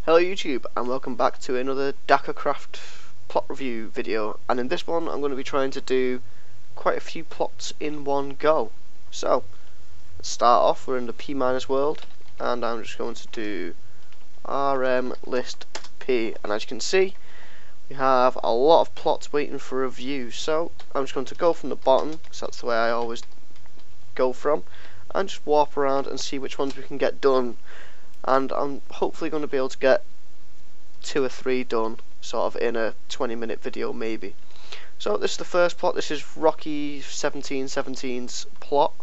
Hello YouTube, and welcome back to another dakrcraft plot review video, and in this one I'm going to be trying to do quite a few plots in one go. So let's start off. We're in the P- world, and I'm just going to do RM list P, and as you can see we have a lot of plots waiting for review, so I'm just going to go from the bottom because that's the way I always go from, and just warp around and see which ones we can get done. And I'm hopefully going to be able to get 2 or 3 done sort of in a 20-minute video maybe. So this is the first plot. This is Rocky 1717's plot,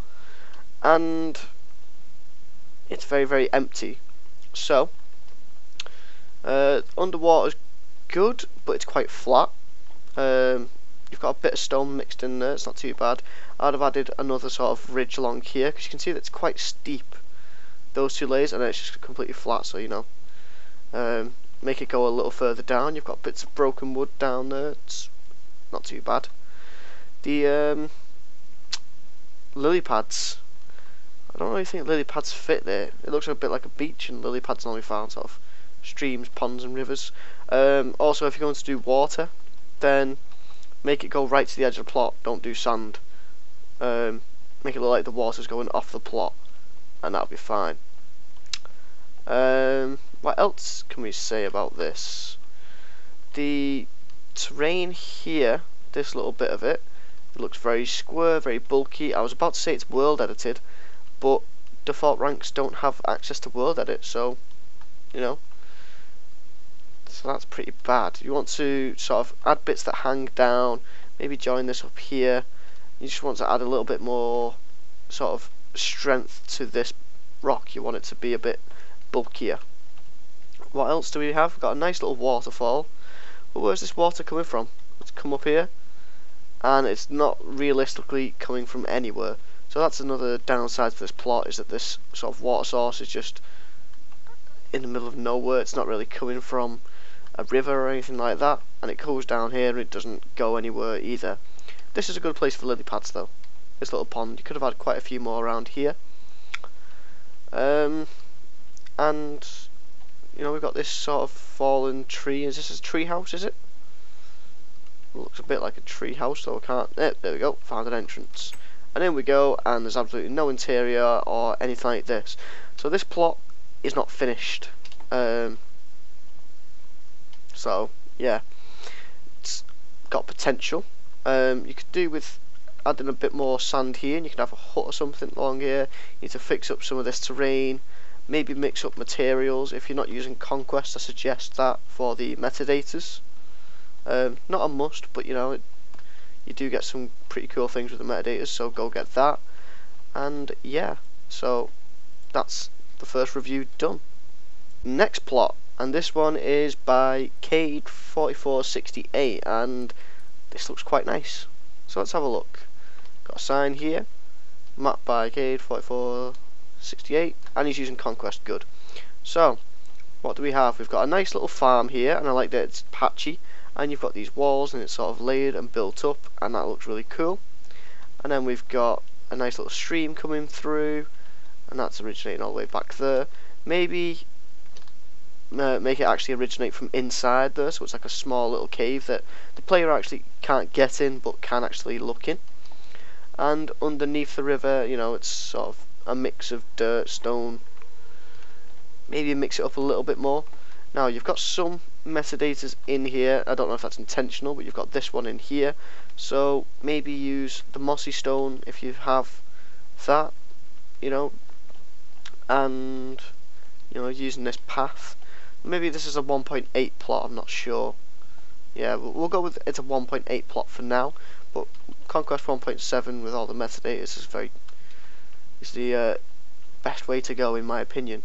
and it's very empty. So underwater's good, but it's quite flat. You've got a bit of stone mixed in there, it's not too bad. I'd have added another sort of ridge along here because you can see that it's quite steep, those 2 layers, and then it's just completely flat, so you know, make it go a little further down. You've got bits of broken wood down there, it's not too bad. The lily pads, I don't really think lily pads fit there. It looks a bit like a beach, and lily pads normally found sort of streams, ponds and rivers. Also, if you're going to do water, then make it go right to the edge of the plot, don't do sand. Make it look like the water's going off the plot, and that'll be fine. What else can we say about this? The terrain here, this little bit of it looks very square, very bulky. I was about to say it's world edited, but default ranks don't have access to world edit, so you know, so that's pretty bad. You want to sort of add bits that hang down, maybe join this up here. You just want to add a little bit more sort of strength to this rock. You want it to be a bit bulkier. What else do we have? We've got a nice little waterfall, but where's this water coming from? It's come up here, and it's not realistically coming from anywhere. So that's another downside to this plot, is that this sort of water source is just in the middle of nowhere. It's not really coming from a river or anything like that, and it goes down here and it doesn't go anywhere either. This is a good place for lily pads though, this little pond. You could have had quite a few more around here. And you know, we've got this sort of fallen tree. Is this a tree house, is it? Looks a bit like a tree house, so I can't. There we go, found an entrance. And in we go, and there's absolutely no interior or anything like this. So this plot is not finished. So yeah, it's got potential. You could do with adding a bit more sand here, and you can have a hut or something along here. You need to fix up some of this terrain, maybe mix up materials. If you're not using Conquest, I suggest that for the metadatas. Not a must, but you know, you do get some pretty cool things with the metadatas, so go get that. And yeah, so that's the first review done. Next plot, and this one is by Cade4468, and this looks quite nice. So let's have a look. Got a sign here, mapped by Cade4468, and he's using Conquest. Good. So what do we have? We've got a nice little farm here, and I like that it's patchy, and you've got these walls, and it's sort of layered and built up, and that looks really cool. And then we've got a nice little stream coming through, and that's originating all the way back there. Maybe make it actually originate from inside there, so it's like a small little cave that the player actually can't get in, but can actually look in. And underneath the river, you know, it's sort of a mix of dirt, stone. Maybe mix it up a little bit more. Now you've got some metadatas in here. I don't know if that's intentional, but you've got this one in here. So maybe use the mossy stone if you have that, you know, and you know, using this path. Maybe this is a 1.8 plot. I'm not sure. Yeah, we'll go with it's a 1.8 plot for now. But Conquest 1.7 with all the metadatas is the best way to go, in my opinion.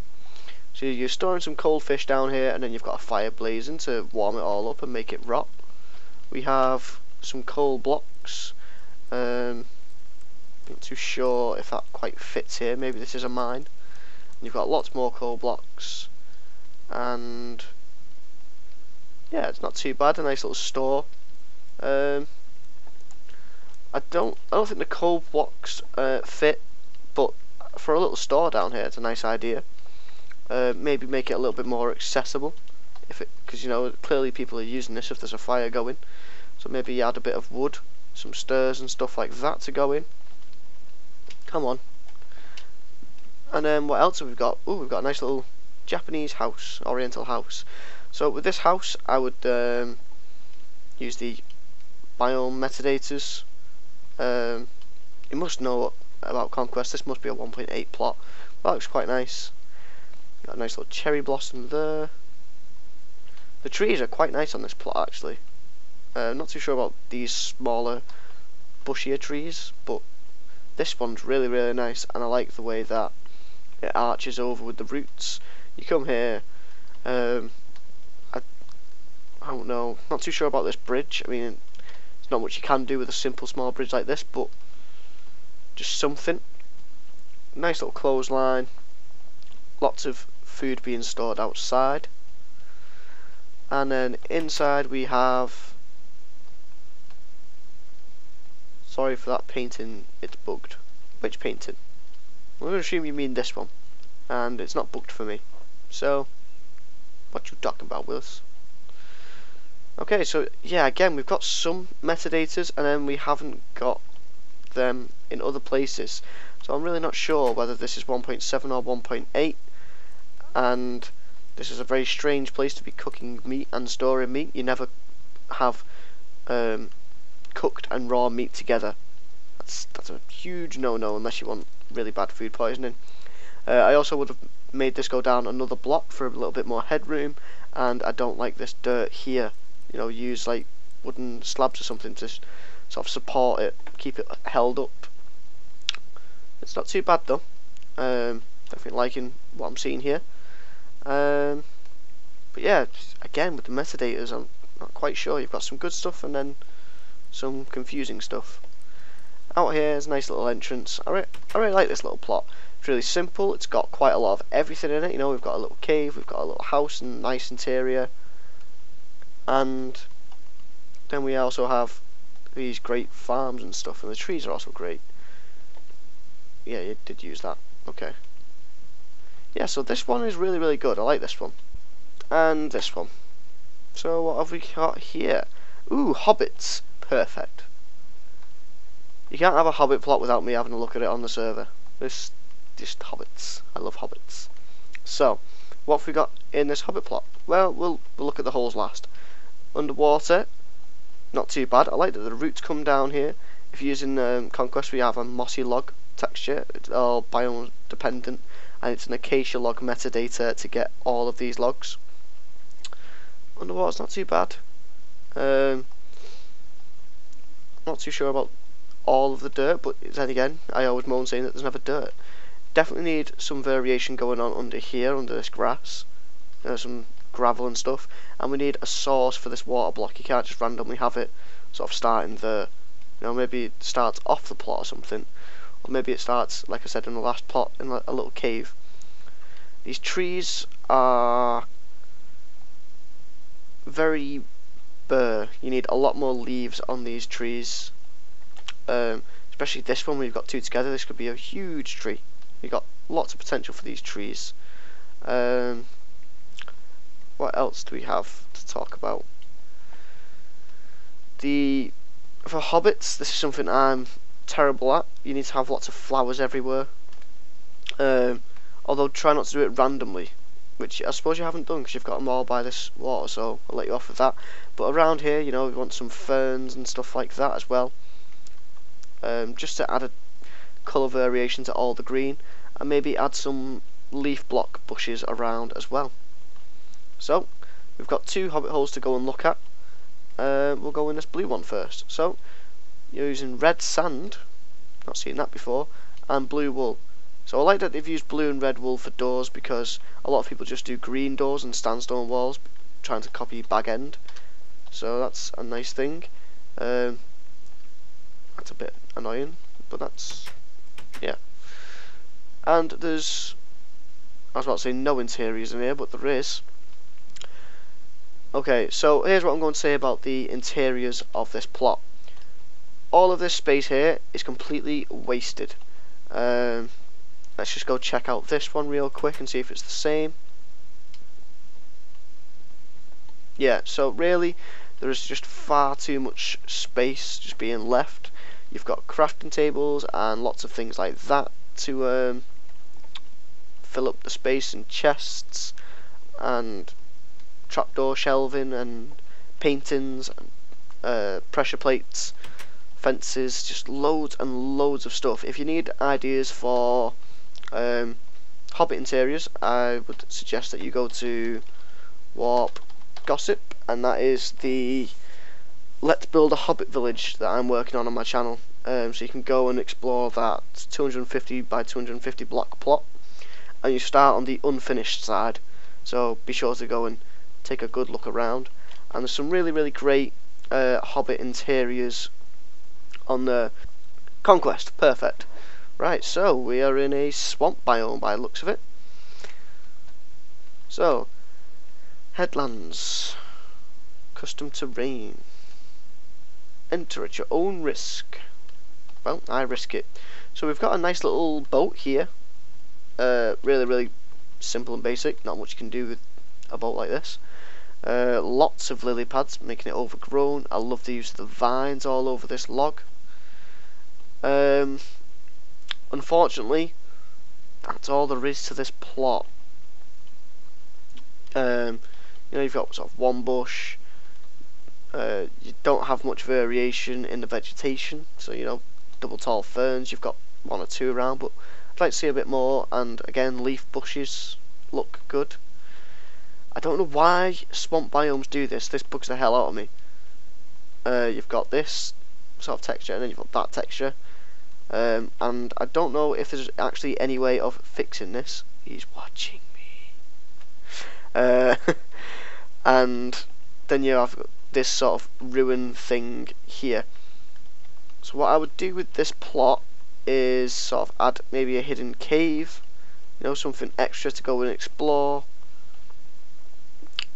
So you're storing some cold fish down here, and then you've got a fire blazing to warm it all up and make it rot. We have some coal blocks. Not too sure if that quite fits here. Maybe this is a mine. And you've got lots more coal blocks, and yeah, it's not too bad. A nice little store. I don't think the coal blocks fit, but for a little store down here, it's a nice idea. Maybe make it a little bit more accessible. because you know clearly people are using this if there's a fire going. So maybe you add a bit of wood, some stairs and stuff like that to go in. Come on. And then what else have we got? Oh, we've got a nice little Japanese house, Oriental house. So with this house, I would use the biome metadators. You must know about Conquest. This must be a 1.8 plot. That looks quite nice. Got a nice little cherry blossom there. The trees are quite nice on this plot actually. Not too sure about these smaller, bushier trees, but this one's really nice, and I like the way that it arches over with the roots. You come here. I don't know. Not too sure about this bridge. I mean, there's not much you can do with a simple small bridge like this, but just something. Nice little clothesline. Lots of food being stored outside. And then inside we have... Sorry for that painting, it's bugged. Which painting? I'm going to assume you mean this one. And it's not bugged for me. So, what you talking about, Willis? Okay, so yeah, again, we've got some metadators, and then we haven't got them in other places. So I'm really not sure whether this is 1.7 or 1.8. And this is a very strange place to be cooking meat and storing meat. You never have cooked and raw meat together. That's a huge no-no unless you want really bad food poisoning. I also would have made this go down another block for a little bit more headroom, and I don't like this dirt here. You know, use like wooden slabs or something to sort of support it, keep it held up. It's not too bad though. Definitely liking what I'm seeing here. But yeah, again with the metadators, I'm not quite sure. You've got some good stuff and then some confusing stuff. Out here is a nice little entrance. I really like this little plot. It's really simple. It's got quite a lot of everything in it. You know, we've got a little cave, we've got a little house and nice interior, and then we also have these great farms and stuff, and the trees are also great. Yeah, you did use that. Okay. Yeah, so this one is really good. I like this one. And this one. So what have we got here? Ooh, hobbits. Perfect. You can't have a hobbit plot without me having a look at it on the server. Just hobbits. I love hobbits. So, what have we got in this hobbit plot? Well, we'll look at the holes last. Underwater, not too bad. I like that the roots come down here. If you're using Conquest, we have a mossy log texture. It's all biome dependent, and it's an acacia log metadata to get all of these logs. Underwater's not too bad. Not too sure about all of the dirt, but then again, I always moan saying that there's never dirt. Definitely need some variation going on under here, under this grass. Some gravel and stuff, and we need a source for this water block. You can't just randomly have it sort of starting there. You know, maybe it starts off the plot or something, or maybe it starts, like I said in the last plot, in a little cave. These trees are very bare. You need a lot more leaves on these trees, especially this one. We've got two together. This could be a huge tree. You've got lots of potential for these trees. What else do we have to talk about? For hobbits, this is something I'm terrible at. You need to have lots of flowers everywhere. Although try not to do it randomly, which I suppose you haven't done because you've got them all by this water, so I'll let you off with that. But around here, you know, we want some ferns and stuff like that as well. Just to add a colour variation to all the green, and maybe add some leaf block bushes around as well. So, we've got two hobbit holes to go and look at. We'll go in this blue one first. So, you're using red sand, not seen that before, and blue wool. So I like that they've used blue and red wool for doors, because a lot of people just do green doors and sandstone walls, trying to copy Bag End. So that's a nice thing. That's a bit annoying, but that's, yeah. And there's, I was about to say no interiors in here, but there is. Okay, so here's what I'm going to say about the interiors of this plot. All of this space here is completely wasted. Let's just go check out this one real quick and see if it's the same. yeah, so really there is just far too much space just being left. You've got crafting tables and lots of things like that to fill up the space, and chests and trapdoor shelving and paintings and pressure plates, fences, just loads and loads of stuff. If you need ideas for Hobbit interiors, I would suggest that you go to Warp Gossip, and that is the Let's Build a Hobbit Village that I'm working on my channel. So you can go and explore that 250 by 250 block plot, and you start on the unfinished side, so be sure to go and take a good look around. And there's some really great Hobbit interiors on the Conquest. Perfect. Right, so we are in a swamp biome by the looks of it. So, headlands, custom terrain, enter at your own risk. Well, I risk it. So we've got a nice little boat here. Really simple and basic, not much you can do with a boat like this. Lots of lily pads, making it overgrown. I love the use of the vines all over this log. Unfortunately, that's all there is to this plot. You know, you've got sort of one bush. You don't have much variation in the vegetation, so you know, double tall ferns, you've got one or two around, but I'd like to see a bit more. And again, leaf bushes look good. I don't know why swamp biomes do this. This bugs the hell out of me. You've got this sort of texture, and then you've got that texture, and I don't know if there's actually any way of fixing this. He's watching me. And then you have this sort of ruin thing here. So what I would do with this plot is sort of add maybe a hidden cave, you know, something extra to go and explore.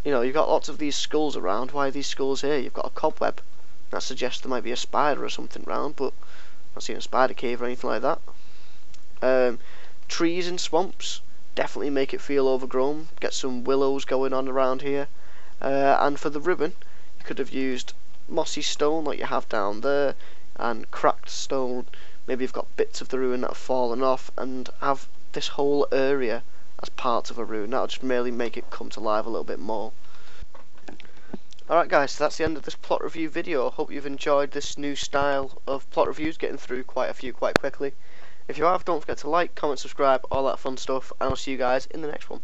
You know, you've got lots of these skulls around. Why are these skulls here? You've got a cobweb. That suggests there might be a spider or something around, but I'm not seeing a spider cave or anything like that. Trees in swamps definitely make it feel overgrown. Get some willows going on around here. And for the ruin, you could have used mossy stone like you have down there, and cracked stone. Maybe you've got bits of the ruin that have fallen off, and have this whole area as parts of a ruin. That'll just merely make it come to life a little bit more. Alright guys, so that's the end of this plot review video. I hope you've enjoyed this new style of plot reviews, getting through quite a few quite quickly. If you have, don't forget to like, comment, subscribe, all that fun stuff, and I'll see you guys in the next one.